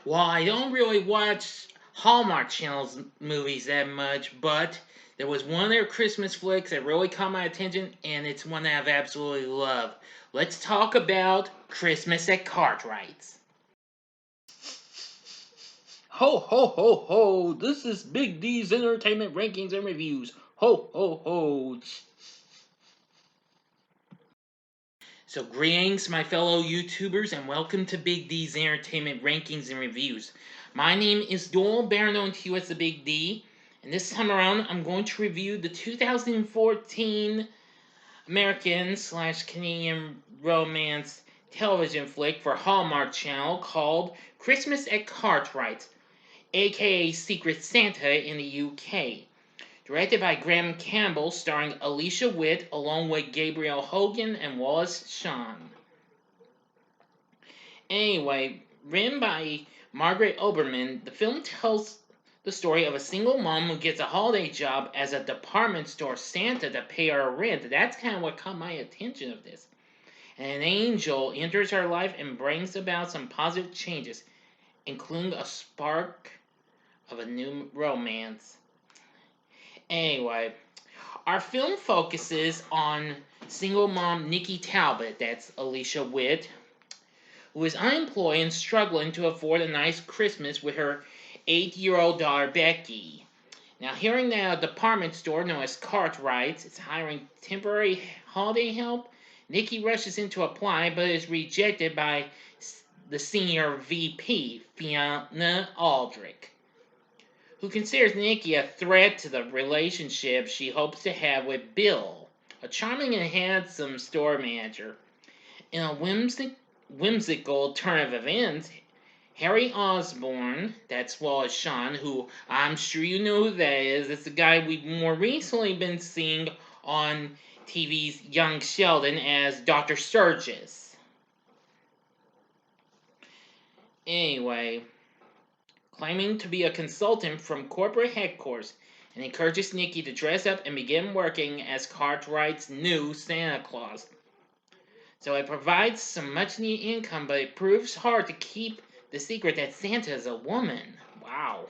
Well, I don't really watch Hallmark Channel's movies that much, but there was one of their Christmas flicks that really caught my attention, and it's one that I've absolutely loved. Let's talk about Christmas at Cartwright's. Ho, ho, ho, ho! This is Big D's Entertainment Rankings and Reviews. Ho, ho, ho! So, greetings, my fellow YouTubers, and welcome to Big D's Entertainment Rankings and Reviews. My name is Doyle, better known to you as the Big D, and this time around I'm going to review the 2014 American/Canadian romance television flick for Hallmark Channel called Christmas at Cartwright's, aka Secret Santa in the UK. Directed by Graham Campbell, starring Alicia Witt along with Gabriel, Hogan, and Wallace, Shawn. Anyway, written by Margaret Oberman, the film tells the story of a single mom who gets a holiday job as a department store Santa to pay her rent. That's kind of what caught my attention of this. And an angel enters her life and brings about some positive changes, including a spark of a new romance. Anyway, our film focuses on single mom Nikki Talbot, that's Alicia Witt, who is unemployed and struggling to afford a nice Christmas with her 8-year-old daughter Becky. Now, hearing that a department store known as Cartwright's is hiring temporary holiday help, Nikki rushes into apply but is rejected by the senior VP, Fiona Aldrich, who considers Nikki a threat to the relationship she hopes to have with Bill, a charming and handsome store manager. In a whimsical turn of events, Harry Osborne, that's Wallace Shawn, who I'm sure you know who that is. It's the guy we've more recently been seeing on TV's Young Sheldon as Dr. Sturgis. Anyway, claiming to be a consultant from corporate headquarters, and encourages Nikki to dress up and begin working as Cartwright's new Santa Claus. So it provides some much needed income, but it proves hard to keep the secret that Santa is a woman. Wow.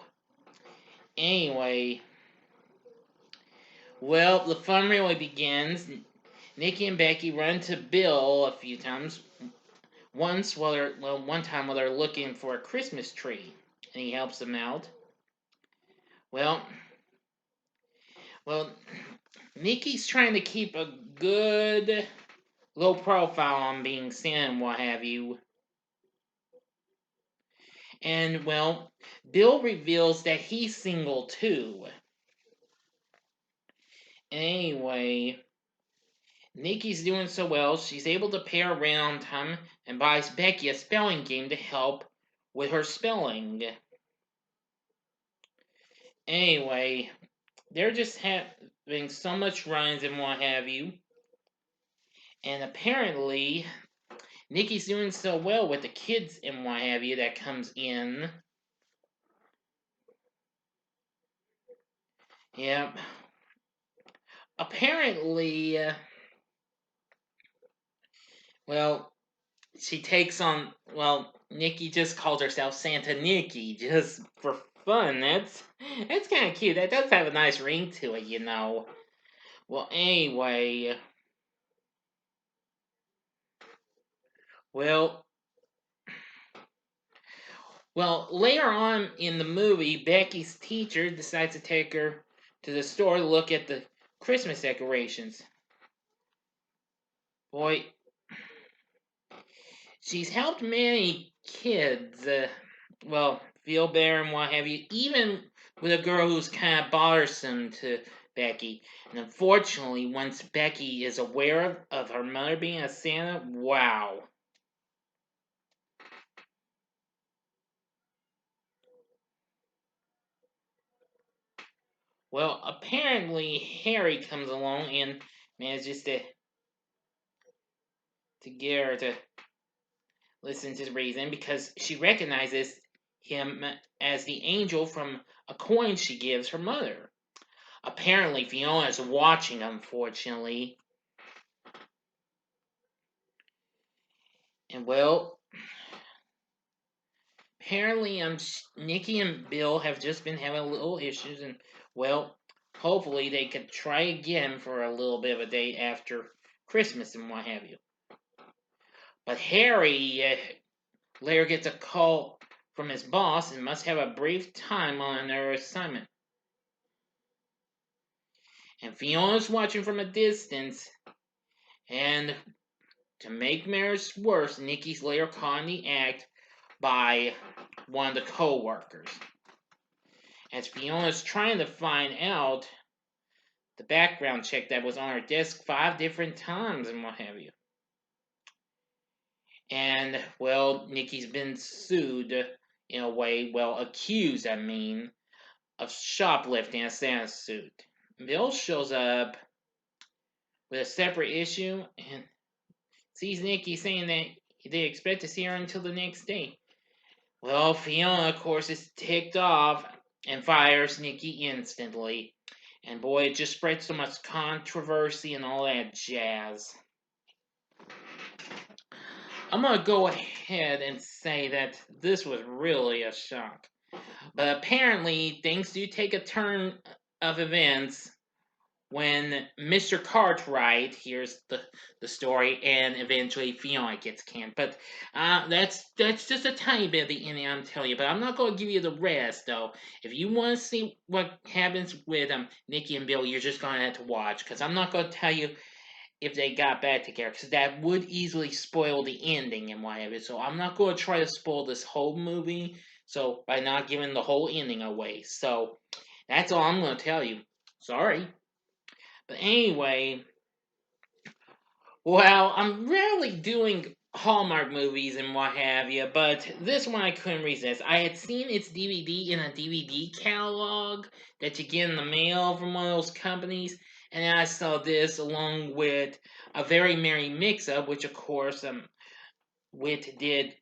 Anyway, well, the fun really begins. Nikki and Becky run to Bill a few times. One time while they're looking for a Christmas tree, and he helps them out. Well, Nikki's trying to keep a good low profile on being Santa and what have you. And, well, Bill reveals that he's single too. Anyway, Nikki's doing so well, she's able to pay her rent on time and buys Becky a spelling game to help with her spelling. Anyway, they're just having so much runs and what have you. And apparently, Nikki's doing so well with the kids and what have you that comes in. Yep. Apparently, well, she takes on, Nikki just calls herself Santa Nikki just for fun. That's kind of cute. That does have a nice ring to it, you know. Well, anyway, well, later on in the movie, Becky's teacher decides to take her to the store to look at the Christmas decorations. Boy, she's helped many kids, feel better and what have you, even with a girl who's kind of bothersome to Becky. And unfortunately, once Becky is aware of her mother being a Santa, wow. Well, apparently Harry comes along and manages to get her to listen to reason because she recognizes him as the angel from a coin she gives her mother. Apparently, Fiona's watching, unfortunately. And, well, apparently, Nikki and Bill have just been having little issues, and well, hopefully they could try again for a little bit of a date after Christmas and what have you. But Harry later gets a call from his boss and must have a brief time on another assignment. And Fiona's watching from a distance, and to make matters worse, Nikki's later caught in the act by one of the co-workers. As Fiona's trying to find out the background check that was on her desk 5 different times and what have you. And, well, Nikki's been sued in a way, well, accused, of shoplifting a Santa suit. Bill shows up with a separate issue and sees Nikki saying that they expect to see her until the next day. Well, Fiona, of course, is ticked off and fires Nikki instantly. And boy, it just spread so much controversy and all that jazz. I'm gonna go ahead and say that this was really a shock. But apparently, things do take a turn of events when Mr. Cartwright hears the story and eventually Fiona gets canned. But that's just a tiny bit of the ending I'm telling you. But I'm not going to give you the rest, though. If you want to see what happens with Nikki and Bill, you're just going to have to watch. Because I'm not going to tell you if they got back together. Because that would easily spoil the ending and whatever. So I'm not going to try to spoil this whole movie. So by not giving the whole ending away. So that's all I'm going to tell you. Sorry. But anyway, well, I'm rarely doing Hallmark movies and what have you, but this one I couldn't resist. I had seen its DVD in a DVD catalog that you get in the mail from one of those companies, and I saw this along with A Very Merry Mix-Up, which of course Witt did.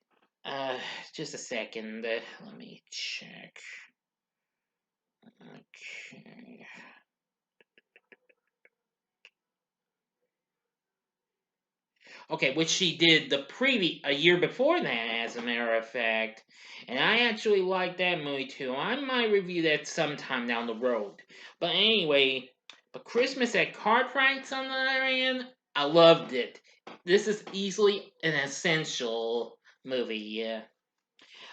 Just a second. Let me check. Okay. Okay, which she did a year before that, as a matter of fact. And I actually like that movie too. I might review that sometime down the road. But anyway, but Christmas at Cartwright'S on the other hand, I loved it. This is easily an essential movie, yeah.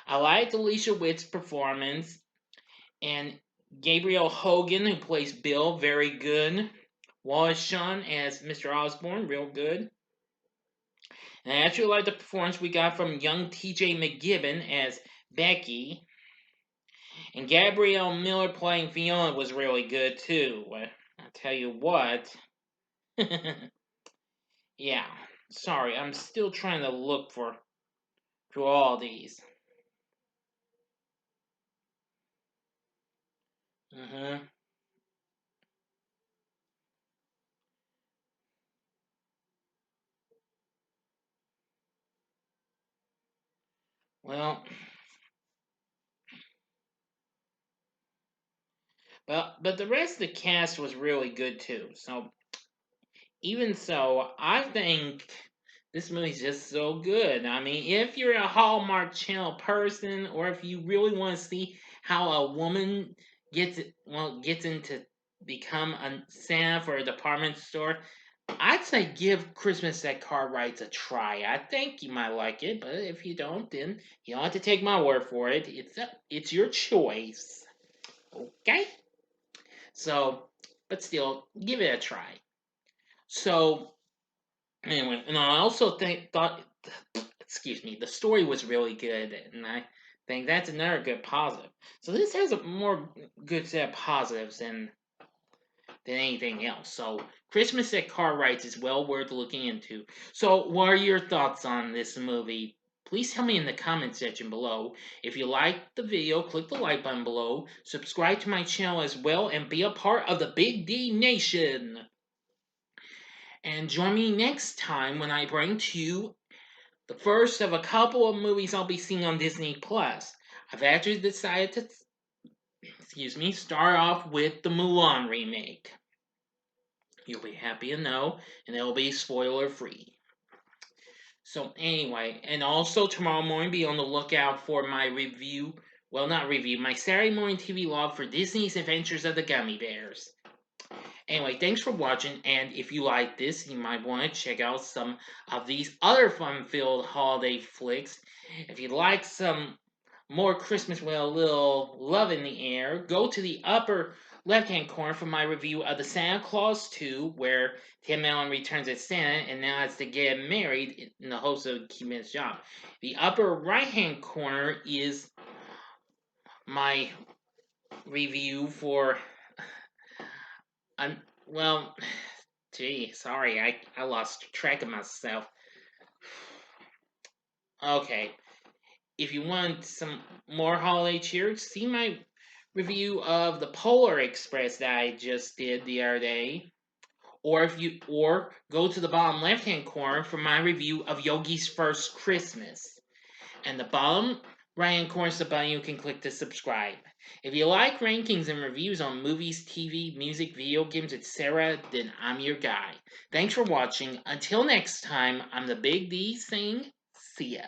I liked Alicia Witt's performance, and Gabriel Hogan, who plays Bill, very good. Wallace Shawn as Mr. Osborne, real good. And I actually like the performance we got from young TJ McGibbon as Becky. And Gabrielle Miller playing Fiona was really good too. I'll tell you what. Yeah. Sorry, I'm still trying to look through all these. Mm-hmm. Well, but the rest of the cast was really good too. So even so, I think this movie's just so good. I mean, if you're a Hallmark Channel person, or if you really want to see how a woman gets into become a Santa for a department store, I'd say give Christmas at Cartwright's a try. I think you might like it, but if you don't, then you don't have to take my word for it. It's your choice. Okay? So, but still, give it a try. So, anyway, and I also thought, excuse me, the story was really good, and I think that's another good positive. So this has a more good set of positives than anything else. So Christmas at Cartwright's is well worth looking into. So what are your thoughts on this movie? Please tell me in the comment section below. If you liked the video, click the like button below, subscribe to my channel as well, and be a part of the Big D Nation. And join me next time when I bring to you the first of a couple of movies I'll be seeing on Disney Plus. I've actually decided to, start off with the Mulan remake. You'll be happy to know, and it'll be spoiler free. So anyway, and also tomorrow morning be on the lookout for my review. Well, not review, my Saturday morning TV log for Disney's Adventures of the Gummy Bears. Anyway, thanks for watching, and if you like this, you might want to check out some of these other fun-filled holiday flicks. If you'd like some more Christmas with a little love in the air, go to the upper left-hand corner for my review of the Santa Claus 2, where Tim Allen returns as Santa and now has to get married in the hopes of keeping his job. The upper right-hand corner is my review for well, gee, sorry, I lost track of myself. Okay, if you want some more holiday cheer, see my review of the Polar Express that I just did the other day. Or go to the bottom left hand corner for my review of Yogi's First Christmas. And the bottom right hand corner is the button you can click to subscribe. If you like rankings and reviews on movies, TV, music, video games, etc., then I'm your guy. Thanks for watching. Until next time, I'm the Big D saying, see ya.